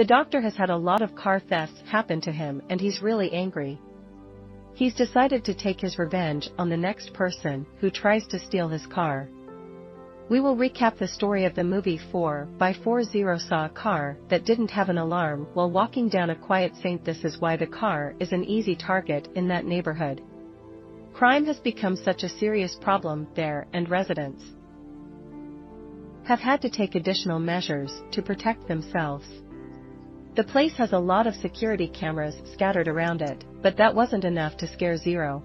The doctor has had a lot of car thefts happen to him and he's really angry. He's decided to take his revenge on the next person who tries to steal his car. We will recap the story of the movie 4x4. Zero saw a car that didn't have an alarm while walking down a quiet street. This is why the car is an easy target in that neighborhood. Crime has become such a serious problem there, and residents have had to take additional measures to protect themselves. The place has a lot of security cameras scattered around it, but that wasn't enough to scare Zero.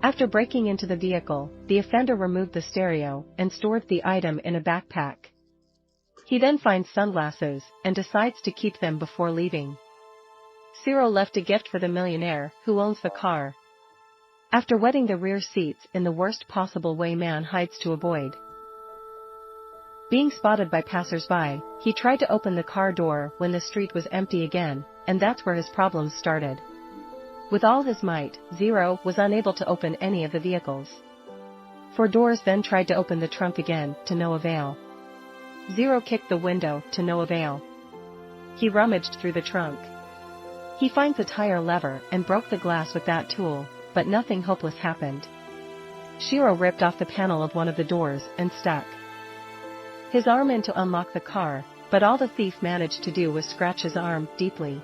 After breaking into the vehicle, the offender removed the stereo and stored the item in a backpack. He then finds sunglasses and decides to keep them before leaving. Zero left a gift for the millionaire who owns the car. After wetting the rear seats in the worst possible way, man hides to avoid being spotted by passers-by. He tried to open the car door when the street was empty again, and that's where his problems started. With all his might, Zero was unable to open any of the vehicles. 4 doors then tried to open the trunk again, to no avail. Zero kicked the window, to no avail. He rummaged through the trunk. He finds a tire lever and broke the glass with that tool, but nothing hopeless happened. Zero ripped off the panel of one of the doors and stuck his arm in to unlock the car, but all the thief managed to do was scratch his arm deeply.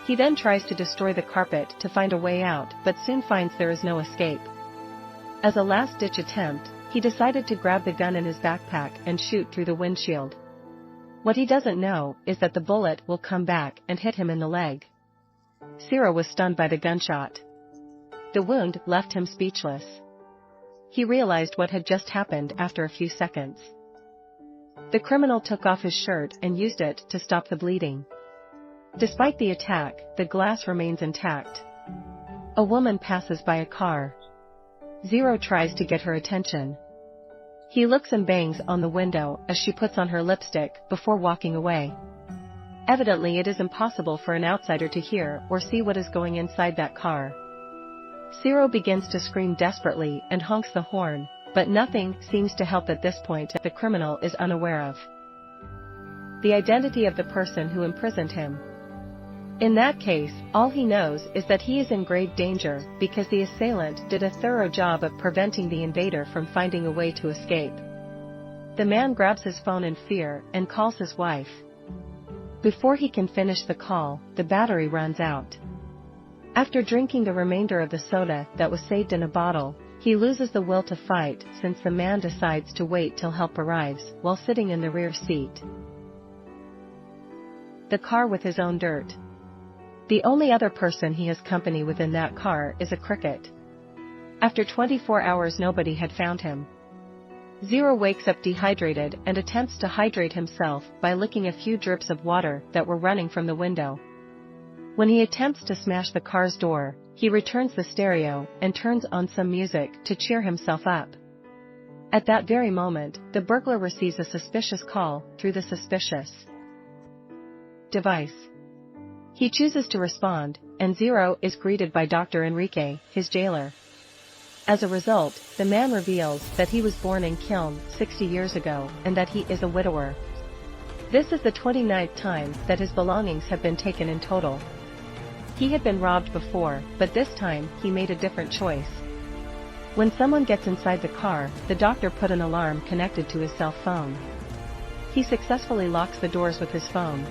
He then tries to destroy the carpet to find a way out, but soon finds there is no escape. As a last-ditch attempt, he decided to grab the gun in his backpack and shoot through the windshield. What he doesn't know is that the bullet will come back and hit him in the leg. Zero was stunned by the gunshot. The wound left him speechless. He realized what had just happened after a few seconds. The criminal took off his shirt and used it to stop the bleeding. Despite the attack, the glass remains intact. A woman passes by a car. Zero tries to get her attention. He looks and bangs on the window as she puts on her lipstick before walking away. Evidently, it is impossible for an outsider to hear or see what is going inside that car. Zero begins to scream desperately and honks the horn, but nothing seems to help at this point. The criminal is unaware of the identity of the person who imprisoned him. In that case, all he knows is that he is in grave danger because the assailant did a thorough job of preventing the invader from finding a way to escape. The man grabs his phone in fear and calls his wife. Before he can finish the call, the battery runs out. After drinking the remainder of the soda that was saved in a bottle, he loses the will to fight since the man decides to wait till help arrives while sitting in the rear seat. The car with his own dirt. The only other person he has company with in that car is a cricket. After 24 hours, nobody had found him. Zero wakes up dehydrated and attempts to hydrate himself by licking a few drips of water that were running from the window. When he attempts to smash the car's door, he returns the stereo and turns on some music to cheer himself up. At that very moment, the burglar receives a suspicious call through the suspicious device. He chooses to respond, and Zero is greeted by Dr. Enrique, his jailer. As a result, the man reveals that he was born in Kiln 60 years ago and that he is a widower. This is the 29th time that his belongings have been taken in total. He had been robbed before, but this time he made a different choice. When someone gets inside the car, the doctor put an alarm connected to his cell phone. He successfully locks the doors with his phone.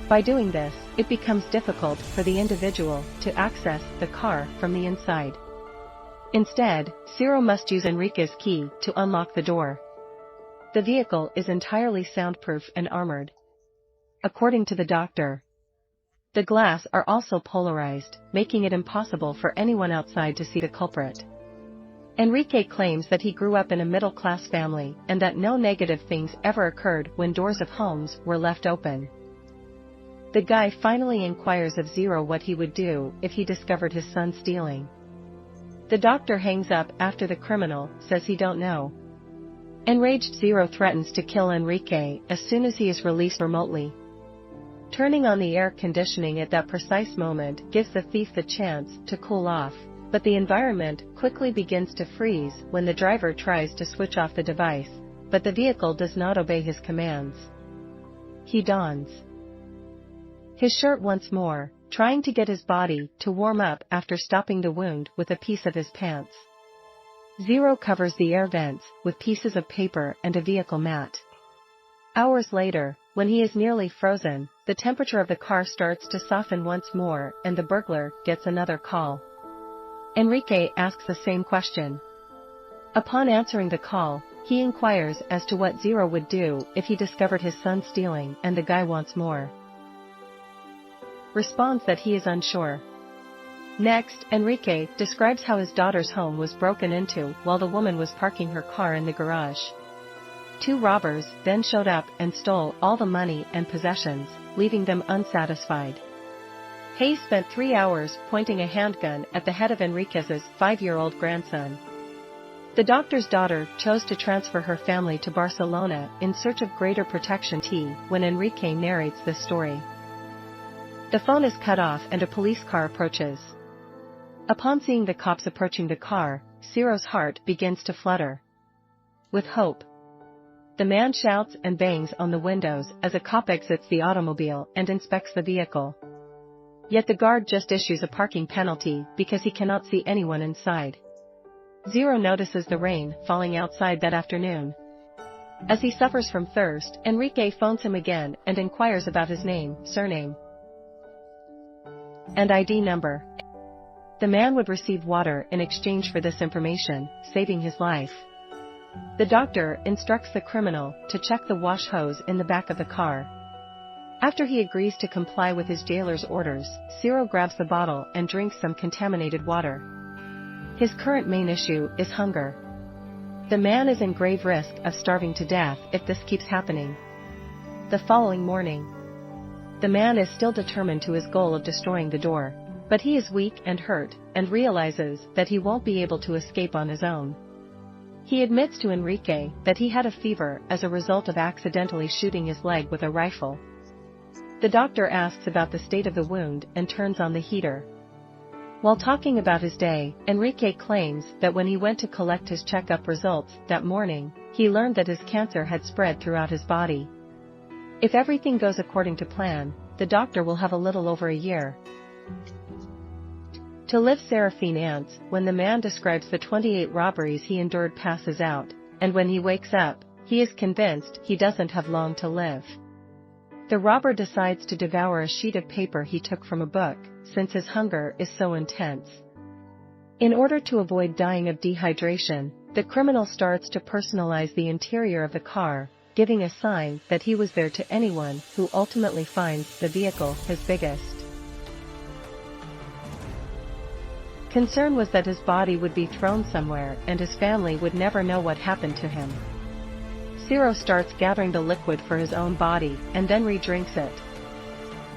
By doing this, it becomes difficult for the individual to access the car from the inside. Instead, Zero must use Enrique's key to unlock the door. The vehicle is entirely soundproof and armored. According to the doctor, the glass are also polarized, making it impossible for anyone outside to see the culprit. Enrique claims that he grew up in a middle-class family and that no negative things ever occurred when doors of homes were left open. The guy finally inquires of Zero what he would do if he discovered his son stealing. The doctor hangs up after the criminal says he don't know. Enraged, Zero threatens to kill Enrique as soon as he is released remotely. Turning on the air conditioning at that precise moment gives the thief the chance to cool off, but the environment quickly begins to freeze when the driver tries to switch off the device, but the vehicle does not obey his commands. He dons his shirt once more, trying to get his body to warm up after stopping the wound with a piece of his pants. Zero covers the air vents with pieces of paper and a vehicle mat. Hours later, when he is nearly frozen, the temperature of the car starts to soften once more and the burglar gets another call. Enrique asks the same question. Upon answering the call, he inquires as to what Zero would do if he discovered his son stealing and the guy wants more. Responds that he is unsure. Next, Enrique describes how his daughter's home was broken into while the woman was parking her car in the garage. 2 robbers then showed up and stole all the money and possessions, leaving them unsatisfied. Hayes spent 3 hours pointing a handgun at the head of Enriquez's 5-year-old grandson. The doctor's daughter chose to transfer her family to Barcelona in search of greater protection when Enrique narrates this story. The phone is cut off and a police car approaches. Upon seeing the cops approaching the car, Zero's heart begins to flutter. With hope, the man shouts and bangs on the windows as a cop exits the automobile and inspects the vehicle. Yet the guard just issues a parking penalty because he cannot see anyone inside. Zero notices the rain falling outside that afternoon. As he suffers from thirst, Enrique phones him again and inquires about his name, surname, and ID number. The man would receive water in exchange for this information, saving his life. The doctor instructs the criminal to check the wash hose in the back of the car. After he agrees to comply with his jailer's orders, Zero grabs the bottle and drinks some contaminated water. His current main issue is hunger. The man is in grave risk of starving to death if this keeps happening. The following morning, the man is still determined to his goal of destroying the door, but he is weak and hurt, and realizes that he won't be able to escape on his own. He admits to Enrique that he had a fever as a result of accidentally shooting his leg with a rifle. The doctor asks about the state of the wound and turns on the heater. While talking about his day, Enrique claims that when he went to collect his checkup results that morning, he learned that his cancer had spread throughout his body. If everything goes according to plan, the doctor will have a little over a year to live. Seraphine ants when the man describes the 28 robberies he endured passes out, and when he wakes up, he is convinced he doesn't have long to live. The robber decides to devour a sheet of paper he took from a book, since his hunger is so intense. In order to avoid dying of dehydration, the criminal starts to personalize the interior of the car, giving a sign that he was there to anyone who ultimately finds the vehicle his biggest concern was that his body would be thrown somewhere and his family would never know what happened to him. Zero starts gathering the liquid for his own body and then re-drinks it.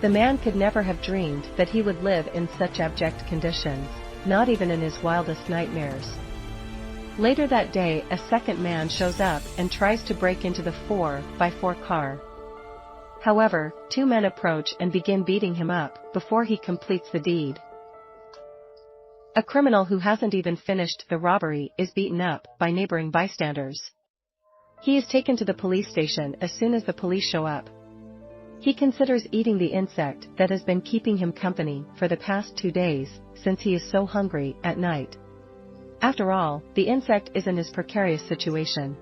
The man could never have dreamed that he would live in such abject conditions, not even in his wildest nightmares. Later that day, a second man shows up and tries to break into the 4x4 car. However, 2 men approach and begin beating him up before he completes the deed. A criminal who hasn't even finished the robbery is beaten up by neighboring bystanders. He is taken to the police station as soon as the police show up. He considers eating the insect that has been keeping him company for the past 2 days, since he is so hungry at night. After all, the insect is in his precarious situation.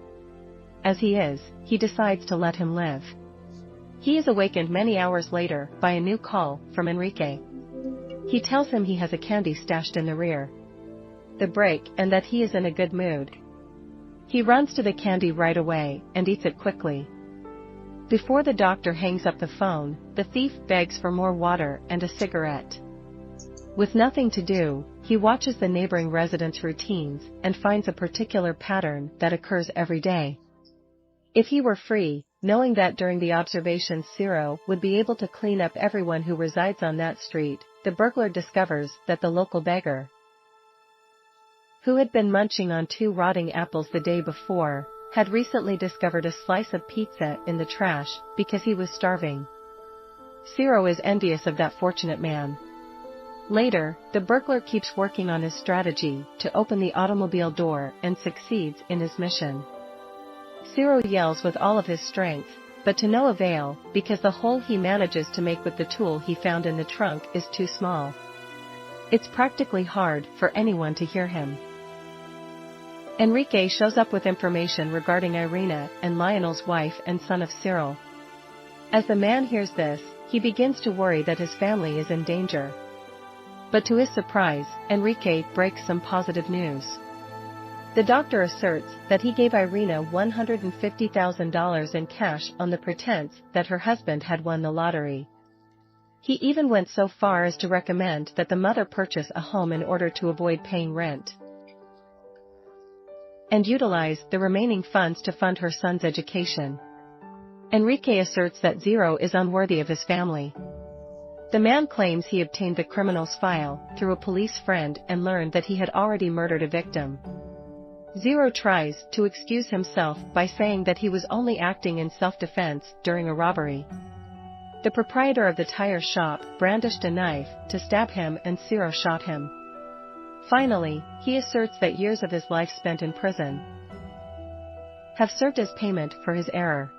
As he is, he decides to let him live. He is awakened many hours later by a new call from Enrique. He tells him he has a candy stashed in the rear the brake and that he is in a good mood. He runs to the candy right away and eats it quickly. Before the doctor hangs up the phone, the thief begs for more water and a cigarette. With nothing to do, he watches the neighboring residents' routines and finds a particular pattern that occurs every day. If he were free, knowing that during the observations Zero would be able to clean up everyone who resides on that street, the burglar discovers that the local beggar, who had been munching on 2 rotting apples the day before, had recently discovered a slice of pizza in the trash because he was starving. Zero is envious of that fortunate man. Later, the burglar keeps working on his strategy to open the automobile door and succeeds in his mission. Zero yells with all of his strength, But to no avail, because the hole he manages to make with the tool he found in the trunk is too small. It's practically hard for anyone to hear him. Enrique shows up with information regarding Irina and Lionel's wife and son of Cyril. As the man hears this, he begins to worry that his family is in danger. But to his surprise, Enrique breaks some positive news. The doctor asserts that he gave Irina $150,000 in cash on the pretense that her husband had won the lottery. He even went so far as to recommend that the mother purchase a home in order to avoid paying rent, and utilize the remaining funds to fund her son's education. Enrique asserts that Zero is unworthy of his family. The man claims he obtained the criminal's file through a police friend and learned that he had already murdered a victim. Zero tries to excuse himself by saying that he was only acting in self-defense during a robbery. The proprietor of the tire shop brandished a knife to stab him and Zero shot him. Finally, he asserts that years of his life spent in prison have served as payment for his error.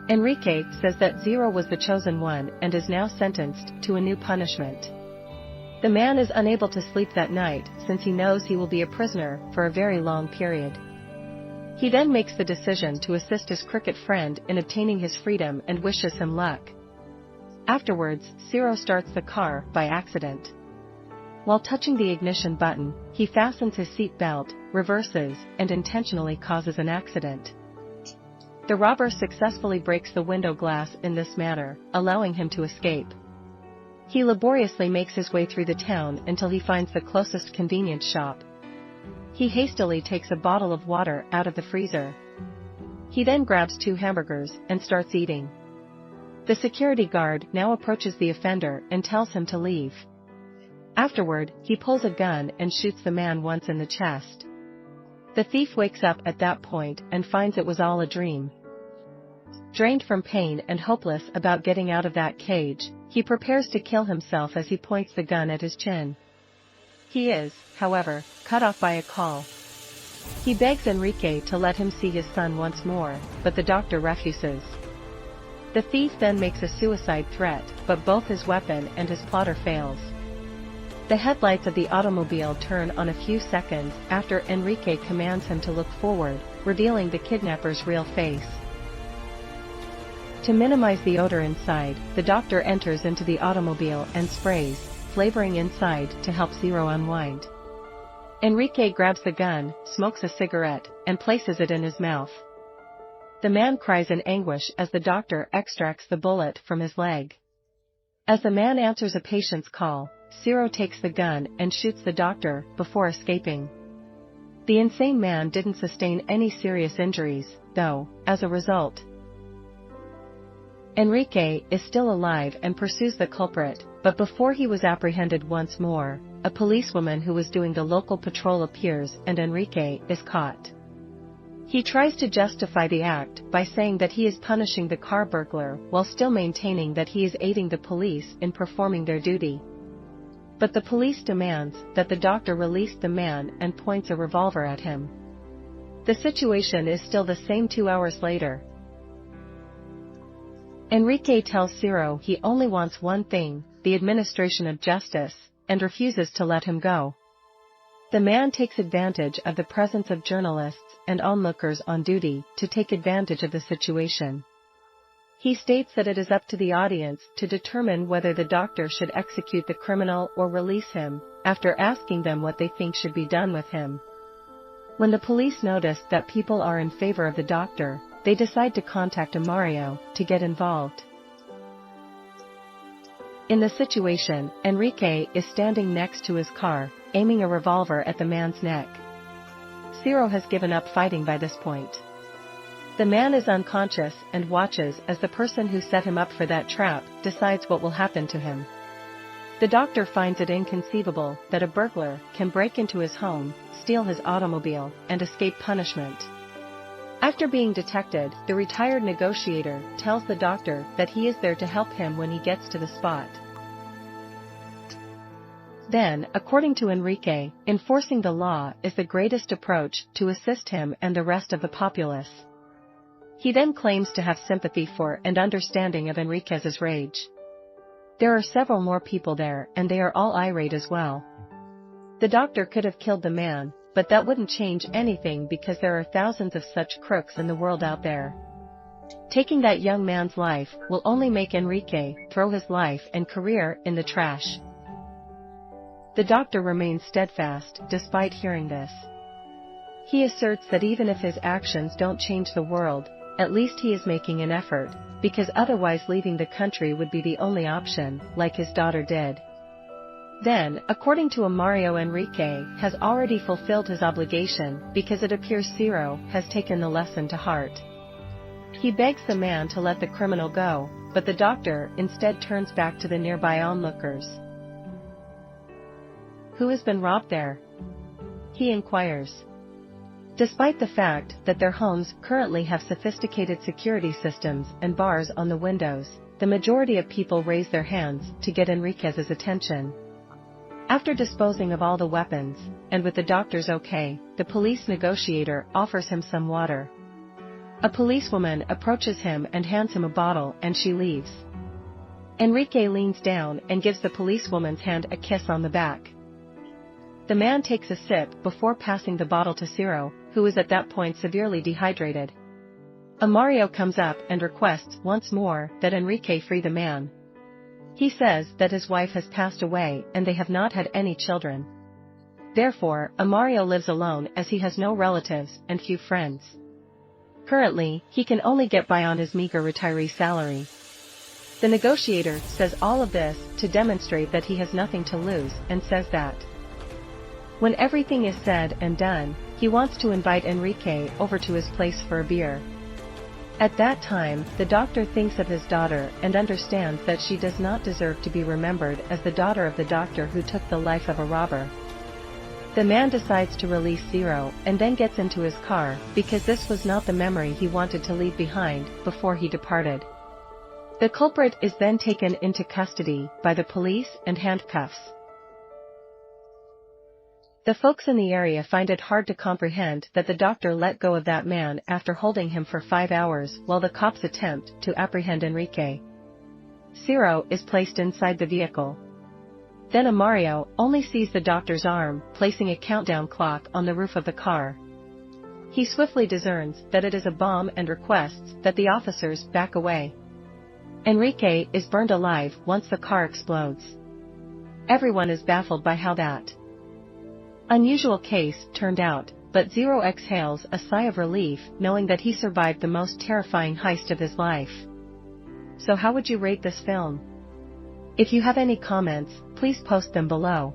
Enrique says that Zero was the chosen one and is now sentenced to a new punishment. The man is unable to sleep that night since he knows he will be a prisoner for a very long period. He then makes the decision to assist his cricket friend in obtaining his freedom and wishes him luck. Afterwards, Zero starts the car by accident. While touching the ignition button, he fastens his seat belt, reverses, and intentionally causes an accident. The robber successfully breaks the window glass in this manner, allowing him to escape. He laboriously makes his way through the town until he finds the closest convenience shop. He hastily takes a bottle of water out of the freezer. He then grabs 2 hamburgers and starts eating. The security guard now approaches the offender and tells him to leave. Afterward, he pulls a gun and shoots the man once in the chest. The thief wakes up at that point and finds it was all a dream. Drained from pain and hopeless about getting out of that cage, he prepares to kill himself as he points the gun at his chin. He is, however, cut off by a call. He begs Enrique to let him see his son once more, but the doctor refuses. The thief then makes a suicide threat, but both his weapon and his plotter fails. The headlights of the automobile turn on a few seconds after Enrique commands him to look forward, revealing the kidnapper's real face. To minimize the odor inside, the doctor enters into the automobile and sprays, flavoring inside to help Zero unwind. Enrique grabs the gun, smokes a cigarette, and places it in his mouth. The man cries in anguish as the doctor extracts the bullet from his leg. As the man answers a patient's call, Zero takes the gun and shoots the doctor before escaping. The insane man didn't sustain any serious injuries, though, as a result. Enrique is still alive and pursues the culprit, but before he was apprehended once more, a policewoman who was doing the local patrol appears and Enrique is caught. He tries to justify the act by saying that he is punishing the car burglar while still maintaining that he is aiding the police in performing their duty. But the police demands that the doctor release the man and points a revolver at him. The situation is still the same 2 hours later. Enrique tells Zero he only wants one thing, the administration of justice, and refuses to let him go. The man takes advantage of the presence of journalists and onlookers on duty to take advantage of the situation. He states that it is up to the audience to determine whether the doctor should execute the criminal or release him, after asking them what they think should be done with him. When the police notice that people are in favor of the doctor, they decide to contact Mario to get involved. In the situation, Enrique is standing next to his car, aiming a revolver at the man's neck. Zero has given up fighting by this point. The man is unconscious and watches as the person who set him up for that trap decides what will happen to him. The doctor finds it inconceivable that a burglar can break into his home, steal his automobile, and escape punishment. After being detected, the retired negotiator tells the doctor that he is there to help him when he gets to the spot. Then, according to Enrique, enforcing the law is the greatest approach to assist him and the rest of the populace. He then claims to have sympathy for and understanding of Enriquez's rage. There are several more people there and they are all irate as well. The doctor could have killed the man, but that wouldn't change anything because there are thousands of such crooks in the world out there. Taking that young man's life will only make Enrique throw his life and career in the trash. The doctor remains steadfast despite hearing this. He asserts that even if his actions don't change the world, at least he is making an effort, because otherwise leaving the country would be the only option, like his daughter did. Then, according to Mario, Enrique has already fulfilled his obligation because it appears Ciro has taken the lesson to heart. He begs the man to let the criminal go, but the doctor instead turns back to the nearby onlookers. Who has been robbed there? He inquires. Despite the fact that their homes currently have sophisticated security systems and bars on the windows, the majority of people raise their hands to get Enriquez's attention. After disposing of all the weapons, and with the doctor's okay, the police negotiator offers him some water. A policewoman approaches him and hands him a bottle and she leaves. Enrique leans down and gives the policewoman's hand a kiss on the back. The man takes a sip before passing the bottle to Ciro, who is at that point severely dehydrated. Mario comes up and requests once more that Enrique free the man. He says that his wife has passed away and they have not had any children. Therefore, Mario lives alone as he has no relatives and few friends. Currently, he can only get by on his meager retiree salary. The negotiator says all of this to demonstrate that he has nothing to lose and says that when everything is said and done, he wants to invite Enrique over to his place for a beer. At that time, the doctor thinks of his daughter and understands that she does not deserve to be remembered as the daughter of the doctor who took the life of a robber. The man decides to release Ciro and then gets into his car because this was not the memory he wanted to leave behind before he departed. The culprit is then taken into custody by the police and handcuffs. The folks in the area find it hard to comprehend that the doctor let go of that man after holding him for 5 hours while the cops attempt to apprehend Enrique. Ciro is placed inside the vehicle. Then Mario only sees the doctor's arm placing a countdown clock on the roof of the car. He swiftly discerns that it is a bomb and requests that the officers back away. Enrique is burned alive once the car explodes. Everyone is baffled by how that unusual case turned out, but Zero exhales a sigh of relief knowing that he survived the most terrifying heist of his life. So how would you rate this film? If you have any comments, please post them below.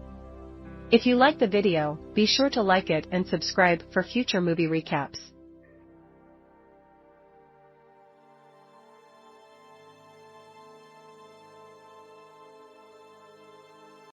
If you like the video, be sure to like it and subscribe for future movie recaps.